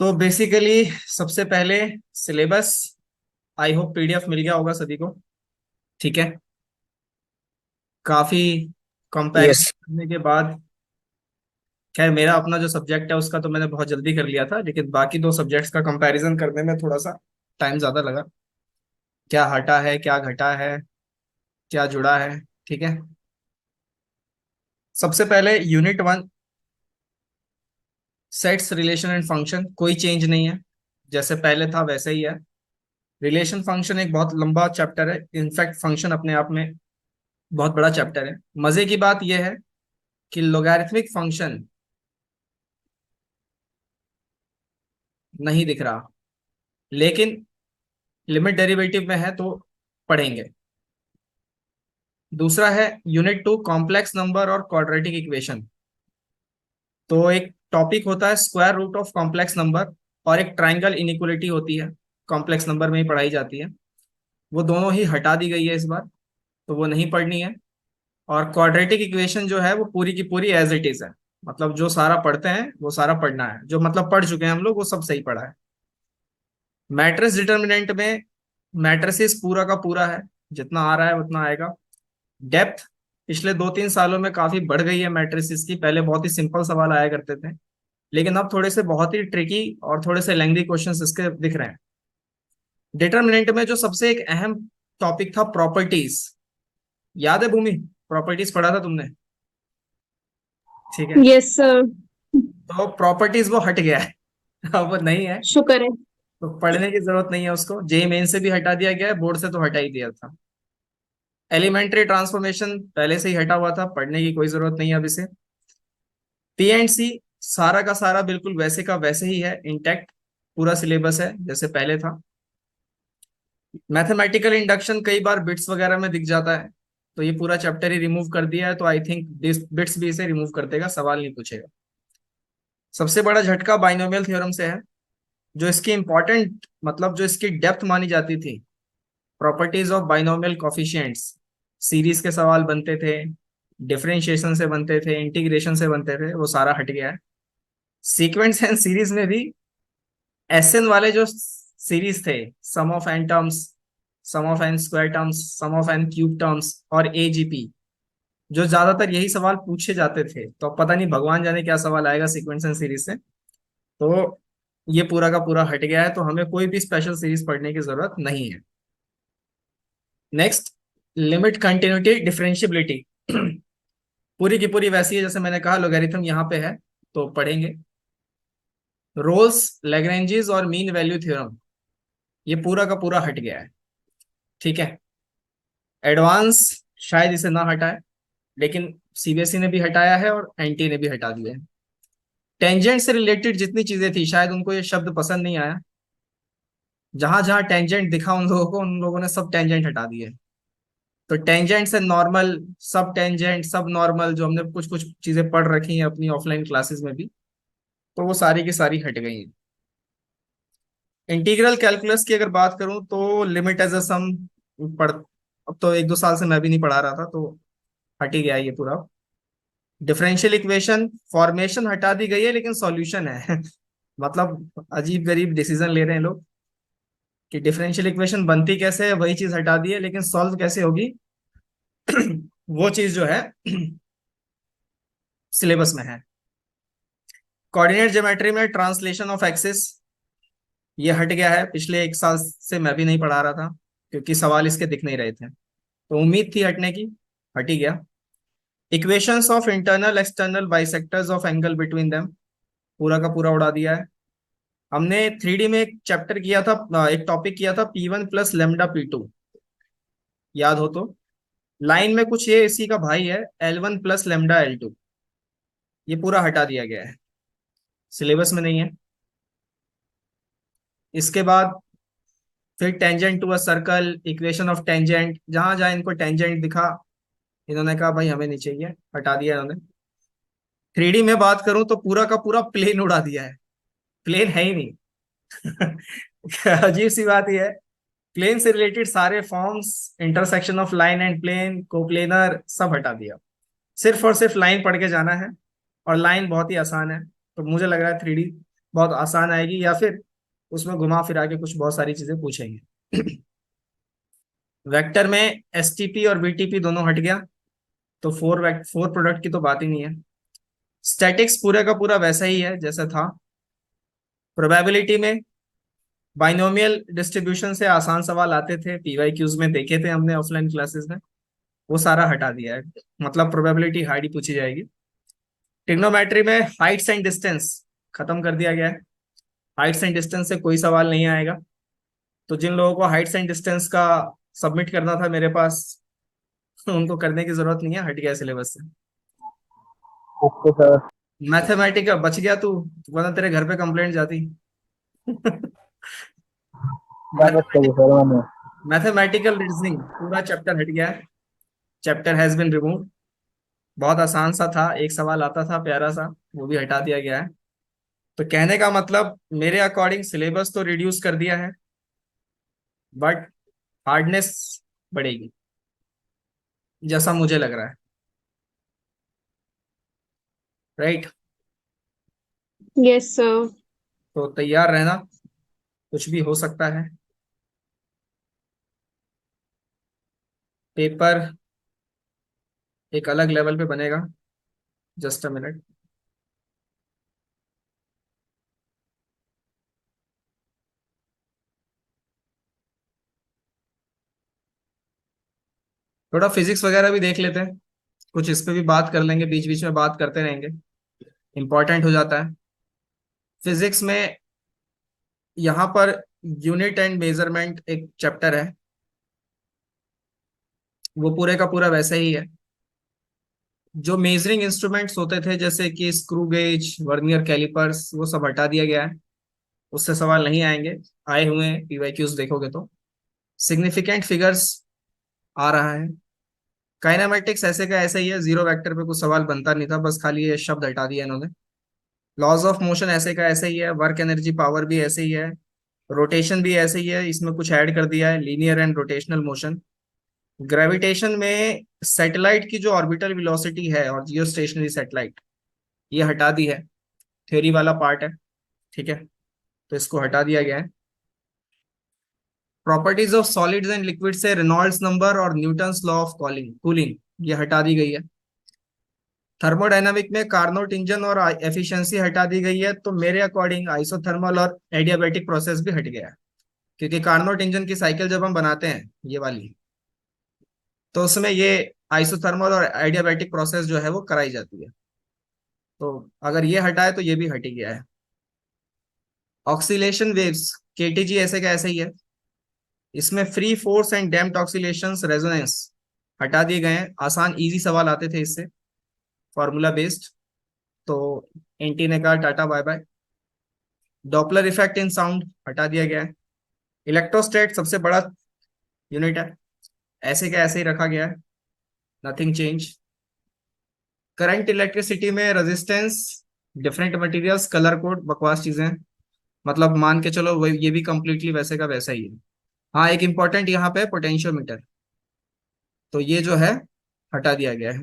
तो बेसिकली सबसे पहले सिलेबस, आई होप पीडीएफ मिल गया होगा सभी को। ठीक है। काफी कंपैरिजन यस। करने के बाद, खैर मेरा अपना जो सब्जेक्ट है उसका तो मैंने बहुत जल्दी कर लिया था, लेकिन बाकी दो सब्जेक्ट्स का कंपैरिजन करने में थोड़ा सा टाइम ज्यादा लगा। क्या हटा है, क्या घटा है, क्या जुड़ा है। ठीक है। सबसे पहले unit 1, sets relation and function. कोई चेंज नहीं है, जैसे पहले था वैसे ही है। रिलेशन फंक्शन एक बहुत लंबा चैप्टर है, इनफैक्ट फंक्शन अपने आप में बहुत बड़ा चैप्टर है। मजे की बात यह है कि लोगैरिथमिक फंक्शन नहीं दिख रहा, लेकिन लिमिट डेरिवेटिव में है तो पढ़ेंगे। दूसरा है यूनिट 2, कॉम्प्लेक्स नंबर और क्वाड्रेटिक इक्वेशन। तो एक टॉपिक होता है square root of complex number, और एक ट्राइंगल इनिक्वलिटी होती है, कॉम्प्लेक्स नंबर में ही पढ़ाई जाती है। वो दोनों ही हटा दी गई है इस बार, तो वो नहीं पढ़नी है। और क्वाड्रेटिक इक्वेशन जो है वो पूरी की पूरी एज इट इज है, मतलब जो सारा पढ़ते हैं वो सारा पढ़ना है, जो मतलब पढ़ चुके हैं हम लोग वो सब सही पढ़ा है। मैट्रिक्स डिटर्मिनेंट में मैट्रिसेस पूरा का पूरा है, जितना आ रहा है उतना आएगा। डेप्थ पिछले 2-3 सालों में काफी बढ़ गई है मैट्रिसेस की। पहले बहुत ही सिंपल सवाल आया करते थे, लेकिन अब थोड़े से बहुत ही ट्रिकी और थोड़े से लेंथी क्वेश्चंस इसके दिख रहे हैं। डिटर्मिनेंट में जो सबसे एक अहम टॉपिक था, प्रॉपर्टीज। याद है भूमि, प्रॉपर्टीज पढ़ा था तुमने? ठीक है। Yes sir. तो प्रॉपर्टीज वो हट गया है अब वो नहीं है, शुक्र है। तो पढ़ने की जरूरत नहीं है उसको। जेई मेन से भी हटा दिया गया है, बोर्ड से तो हटा ही दिया था। एलिमेंट्री ट्रांसफॉर्मेशन पहले से ही हटा हुआ था, पढ़ने की कोई जरूरत नहीं है अब इसे। पी एंड सी सारा का सारा बिल्कुल वैसे का वैसे ही है, इंटैक्ट। पूरा सिलेबस है जैसे पहले था। मैथमेटिकल इंडक्शन कई बार बिट्स वगैरह में दिख जाता है, तो ये पूरा चैप्टर ही रिमूव कर दिया है, तो आई थिंक बिट्स भी इसे रिमूव कर देगा, सवाल नहीं पूछेगा। सबसे बड़ा झटका बाइनोमियल थ्योरम से है, जो इसकी इंपॉर्टेंट मतलब जो इसकी डेप्थ मानी जाती थी, properties of binomial coefficients. Series के सवाल बनते थे, डिफरेंशिएशन से बनते थे, इंटीग्रेशन से बनते थे, वो सारा हट गया है। सीक्वेंस एंड सीरीज में भी एसएन वाले जो सीरीज थे, sum of n terms, sum of n square terms, sum of n cube terms और एजीपी, जो ज्यादातर यही सवाल पूछे जाते थे, तो अब पता नहीं भगवान जाने क्या सवाल आएगा सीक्वेंस एंड सीरीज से। तो ये पूरा का पूरा हट गया है, तो हमें कोई भी स्पेशल सीरीज पढ़ने की जरूरत नहीं है। नेक्स्ट, लिमिट कंटिन्यूटी डिफरेंशियबिलिटी पूरी की पूरी वैसी है जैसे मैंने कहा, लोगैरिथम यहाँ पे है तो पढ़ेंगे। रोल्स, लैग्रेंजेस और मीन वैल्यू थ्योरम, ये पूरा का पूरा हट गया है। ठीक है। एडवांस शायद इसे ना हटाए, लेकिन सीबीएसई ने भी हटाया है और एनटी ने भी हटा दिया है। टेंजेंट से रिलेटेड जितनी चीजें थी, शायद उनको ये शब्द पसंद नहीं आया। जहां जहां टेंजेंट दिखा उन लोगों को, उन लोगों ने सब टेंजेंट हटा दिए। तो टेंजेंट से नॉर्मल, सब टेंजेंट, सब नॉर्मल, जो हमने कुछ कुछ चीजें पढ़ रखी हैं अपनी ऑफलाइन क्लासेस में भी, तो वो सारी की सारी हट गई हैं। इंटीग्रल कैलकुलस की अगर बात करूं तो लिमिट एज अ सम पढ़, अब तो 1-2 साल से मैं भी नहीं पढ़ा रहा था, तो हट ही गया ये पूरा। डिफरेंशियल इक्वेशन फॉर्मेशन हटा दी गई है, लेकिन सॉल्यूशन है मतलब अजीब गरीब डिसीजन ले रहे हैं लोग कि डिफरेंशियल इक्वेशन बनती कैसे है वही चीज हटा दी है, लेकिन सॉल्व कैसे होगी वो चीज जो है सिलेबस में है। कोऑर्डिनेट ज्योमेट्री में ट्रांसलेशन ऑफ एक्सिस, ये हट गया है, पिछले 1 साल से मैं भी नहीं पढ़ा रहा था, क्योंकि सवाल इसके दिख नहीं रहे थे, तो उम्मीद थी हटने की, हट ही गया। Equations of internal external bisectors of angle between them, पूरा का पूरा उड़ा दिया है। हमने 3D में एक चैप्टर किया था, एक टॉपिक किया था, P1 + λ P2, याद हो तो। लाइन में कुछ ये इसी का भाई है, L1 + λ L2, ये पूरा हटा दिया गया है, सिलेबस में नहीं है। इसके बाद फिर tangent to a circle, equation of tangent, जहां जहां इनको टेंजेंट दिखा इन्होंने कहा भाई हमें नहीं चाहिए, हटा दिया इन्होंने। 3D में बात करूं तो पूरा का पूरा प्लेन उड़ा दिया है, प्लेन है ही नहीं अजीब सी बात यह है, प्लेन से रिलेटेड सारे forms, intersection of line and plane, coplanar, सब हटा दिया। सिर्फ और सिर्फ लाइन पढ़ के जाना है, और लाइन बहुत ही आसान है, तो मुझे लग रहा है 3D बहुत आसान आएगी, या फिर उसमें घुमा फिरा के कुछ बहुत सारी चीजें पूछेंगे। वेक्टर में एसटीपी और बीटीपी दोनों हट गया, तो फोर प्रोडक्ट की तो बात ही नहीं है। स्टैटिक्स पूरे का पूरा वैसा ही है जैसा था। प्रोबेबिलिटी में बाइनोमियल डिस्ट्रीब्यूशन से आसान सवाल आते थे, पीवाईक्यूज में देखे थे हमने ऑफलाइन क्लासेस में, वो सारा हटा दिया है। मतलब प्रोबेबिलिटी हार्ड ही पूछी जाएगी। ट्रिग्नोमेट्री में हाइट्स एंड डिस्टेंस खत्म कर दिया गया है। हाइट्स एंड डिस्टेंस से कोई सवाल नहीं आएगा। तो जिन लोगों को हाइट्स एंड डिस्टेंस का सबमिट करना था मेरे पास, उनको करने की जरूरत नहीं है, हट गया सिलेबस से। Okay sir. मैथमेटिक्स बच गया तू, वरना तेरे घर पे कंप्लेंट जाती। समझ गए सर मैंने। मैथमेटिकल रीजनिंग पूरा चैप्टर हट गया है। Chapter has been remove. बहुत आसान सा था, एक सवाल आता था प्यारा सा, वो भी हटा दिया गया है। तो कहने का मतलब मेरे अकॉर्डिंग सिलेबस तो रिड्यूस कर दिया है, बट हार्डनेस बढ़ेगी, जैसा मुझे लग रहा है। राइट। Yes sir. तो तैयार रहना, कुछ भी हो सकता है। पेपर एक अलग लेवल पे बनेगा। Just a minute. थोड़ा फिजिक्स वगैरह भी देख लेते हैं, कुछ इस पे भी बात कर लेंगे, बीच बीच में बात करते रहेंगे, इंपॉर्टेंट हो जाता है फिजिक्स में। यहाँ पर यूनिट एंड मेजरमेंट एक चैप्टर है, वो पूरे का पूरा वैसा ही है। जो मेजरिंग इंस्ट्रूमेंट्स होते थे जैसे कि स्क्रू गेज, वर्नियर कैलिपर्स, वो सब हटा दिया गया है। उससे सवाल नहीं आएंगे, आए हुए हैं पीवाईक्यूज देखोगे तो। सिग्निफिकेंट फिगर्स आ रहा है। काइनेमेटिक्स ऐसे का ऐसा ही है, जीरो वेक्टर पे कुछ सवाल बनता नहीं था, बस खाली ये शब्द हटा दिया इन्होंने। लॉज ऑफ मोशन ऐसे का ऐसे ही है, वर्क एनर्जी पावर भी ऐसे ही है, रोटेशन भी ऐसे ही है, इसमें कुछ ऐड कर दिया है, linear and rotational motion. Gravitation में सैटेलाइट की जो ऑर्बिटल वेलोसिटी है और जियो स्टेशनरी सैटेलाइट, ये हटा दी है, थ्योरी वाला पार्ट है। ठीक है, तो इसको हटा दिया गया है। Properties of solids and liquid से रेनॉल्ड्स नंबर और Newton's law of cooling cooling ये हटा दी गई है। थर्मोडायनामिक में कार्नोट इंजन और एफिशिएंसी हटा दी गई है, तो मेरे अकॉर्डिंग आइसोथर्मल और एडियाबैटिक प्रोसेस भी हट गया है। क्योंकि कार्नोट इंजन की साइकिल जब हम बनाते हैं ये वाली, तो उसमें ये आइसोथर्मल और एडियाबैटिक प्रोसेस जो है वो कराई जाती है। तो अगर ये हटाए तो ये भी हट ही गया है। ऑक्सीलेशन वेव्स, केटीजी ऐसे का ऐसे ही है। इसमें free force and damped oscillations, resonance हटा दिए गए हैं। आसान इजी सवाल आते थे इससे, फॉर्मूला बेस्ड। तो एंटी ने कहा ta-ta bye bye. Doppler effect in sound हटा दिया गया है। इलेक्ट्रोस्टैट सबसे बड़ा यूनिट है, ऐसे का ऐसे ही रखा गया है, नथिंग चेंज। करंट इलेक्ट्रिसिटी में resistance, different materials, colour code, बकवास चीजें हैं। मतलब मान के चलो ये भी कंप्लीटली वैसे का वैसा ही है। हाँ, एक इंपॉर्टेंट यहाँ पे पोटेंशियोमीटर, तो ये जो है हटा दिया गया है।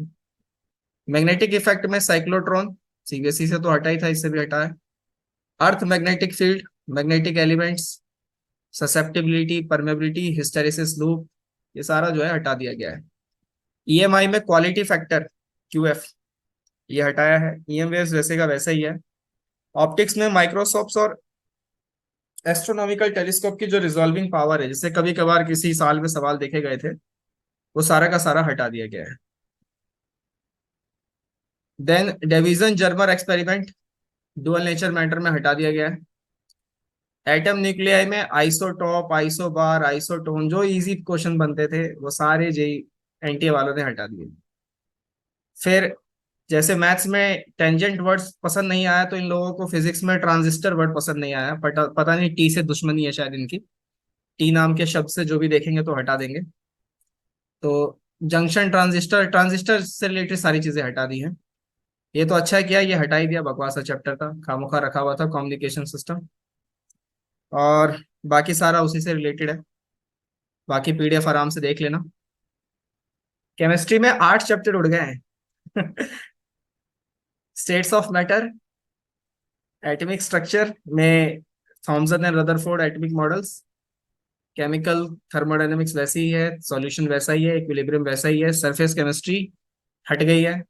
मैग्नेटिक इफेक्ट में साइक्लोट्रॉन, सीबीएसई से तो हटा ही था, इससे भी हटा है। Earth magnetic field, magnetic elements, susceptibility, permeability, hysteresis loop, ये सारा जो है हटा दिया गया है। ईएमआई में क्वालिटी फैक्टर, क्यूएफ, ये हटाया है। ईएम वेव्स वैसे का वैसा ही है। ऑप्टिक्स में माइक्रोस्कोप्स और एस्ट्रोनॉमिकल टेलीस्कोप की जो रिजॉल्विंग पावर है, जिससे कभी कभार किसी साल में सवाल देखे गए थे, वो सारा का सारा हटा दिया गया है। Then Davisson Germer experiment, dual nature matter में हटा दिया गया है। एटम न्यूक्लियाई में आइसोटॉप, आइसोबार, आइसोटोन, जो इजी क्वेश्चन बनते थे वो सारे जेई एनटीए वालों ने हटा दिए। फिर जैसे मैथ्स में टेंजेंट वर्ड्स पसंद नहीं आया, तो इन लोगों को फिजिक्स में ट्रांजिस्टर वर्ड पसंद नहीं आया। पता नहीं टी से दुश्मनी है शायद इनकी, टी नाम के शब्द से जो भी देखेंगे तो हटा देंगे। तो जंक्शन ट्रांजिस्टर, ट्रांजिस्टर से रिलेटेड सारी चीजें हटा दी हैं। ये तो अच्छा किया, ये हटा ही दिया, बकवास चैप्टर था, खामोखा रखा हुआ था कम्युनिकेशन सिस्टम। और बाकी सारा उसी से रिलेटेड है, बाकी पीडीएफ आराम से देख लेना। केमिस्ट्री में 8 चैप्टर उड़ गए हैं। States of matter, atomic structure में Thomson and Rutherford atomic models, chemical thermodynamics वैसी ही है, सॉल्यूशन वैसा ही है, इक्विलिब्रियम वैसा ही है, सरफेस केमिस्ट्री हट गई है।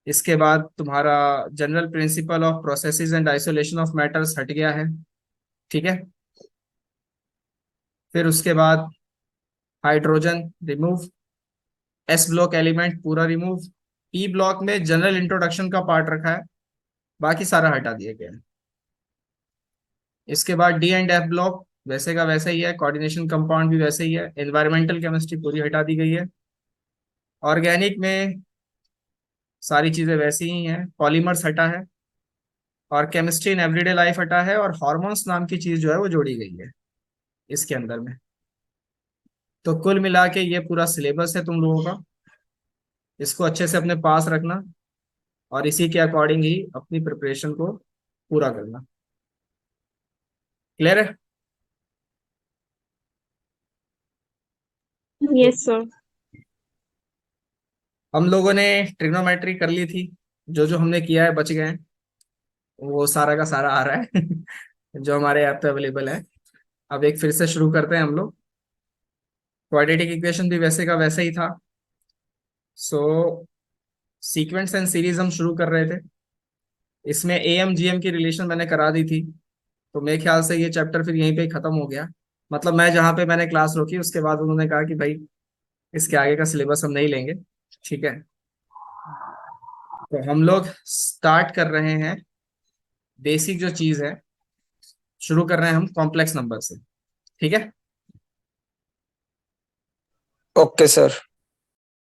इसके बाद तुम्हारा general principle of processes and isolation of matters हट गया है। ठीक है। फिर उसके बाद hydrogen remove, S block element पूरा रिमूव, पी ब्लॉक में जनरल इंट्रोडक्शन का पार्ट रखा है, बाकी सारा हटा दिया गया है। इसके बाद डी एंड एफ ब्लॉक वैसे का वैसे ही है, कोऑर्डिनेशन कंपाउंड भी वैसे ही है, एनवायरमेंटल केमिस्ट्री पूरी हटा दी गई है। ऑर्गेनिक में सारी चीजें वैसी ही हैं, पॉलीमर्स हटा है, और केमिस्ट्री इन एवरीडे लाइफ हटा है, और हॉर्मोन्स नाम की चीज जो है वो जोड़ी गई है इसके अंदर में। तो कुल मिला के ये पूरा सिलेबस है तुम लोगों का, इसको अच्छे से अपने पास रखना और इसी के अकॉर्डिंग ही अपनी प्रिपरेशन को पूरा करना। क्लियर है? Yes, sir. हम लोगों ने ट्रिग्नोमेट्री कर ली थी, जो जो हमने किया है बच गए हैं, वो सारा का सारा आ रहा है जो हमारे ऐप पे अवेलेबल है। अब एक फिर से शुरू करते हैं हम लोग। क्वाड्रेटिक इक्वेशन भी वैसे का वैसे ही था। सो सीक्वेंस एंड सीरीज हम शुरू कर रहे थे, इसमें ए एम जी एम की रिलेशन मैंने करा दी थी, तो मेरे ख्याल से ये चैप्टर फिर यहीं पे ही खत्म हो गया। मतलब मैं जहाँ पे मैंने क्लास रोकी उसके बाद उन्होंने कहा कि भाई इसके आगे का सिलेबस हम नहीं लेंगे। ठीक है। तो हम लोग स्टार्ट कर रहे हैं, बेसिक जो चीज है शुरू कर रहे हैं हम कॉम्प्लेक्स नंबर से। ठीक है। Okay sir.